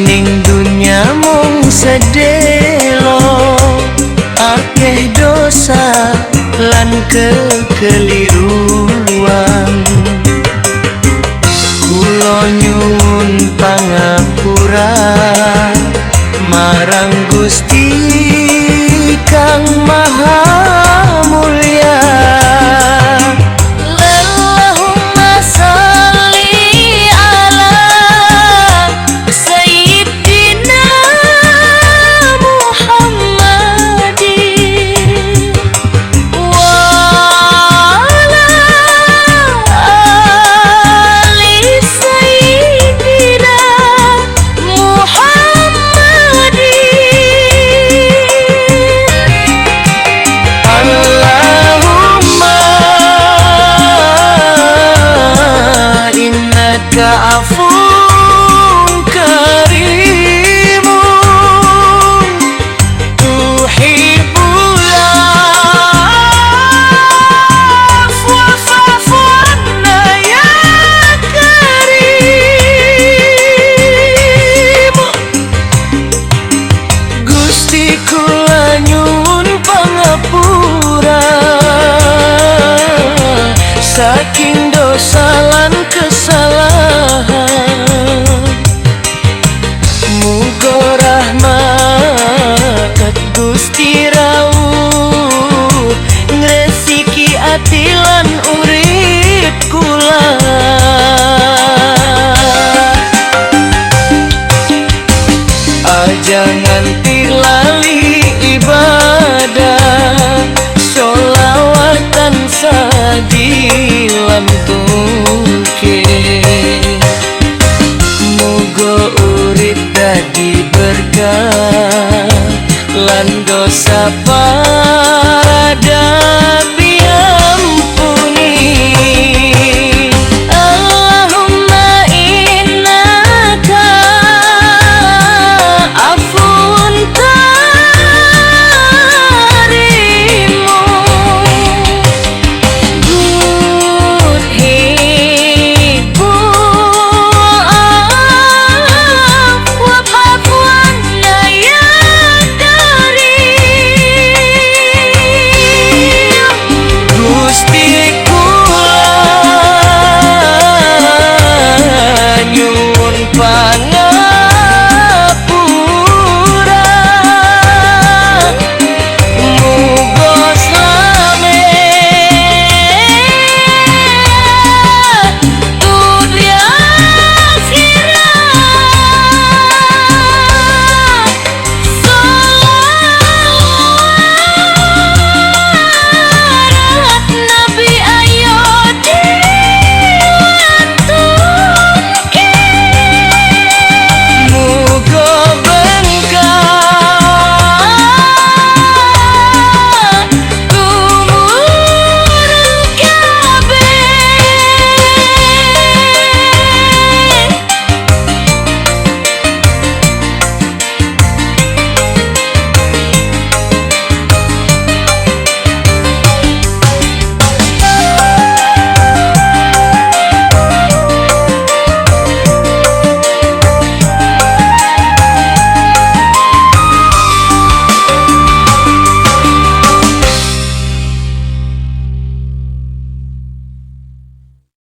ning dunya mung sedelo, akeh dosa lan kekeliruan. Kula nyuwun pangapura marang Gusti Kang Maha Mulya. Allahumma sholli ala Sayyidina Muhammadin wa ala ali Sayyidina Muhammadin. Allahumma innaka afuwun karimun tuhibbul afwa fa'fu anna ya karim. Gusti kula nyuwun pangapura saking dosa lan kesalahan. Muga rahmat Gusti rawuh ngresiki ati lan urip kula. Aja nganti lali ibadah, sholawatan sadilan tuke. Muga urip dadi berkah lan dosa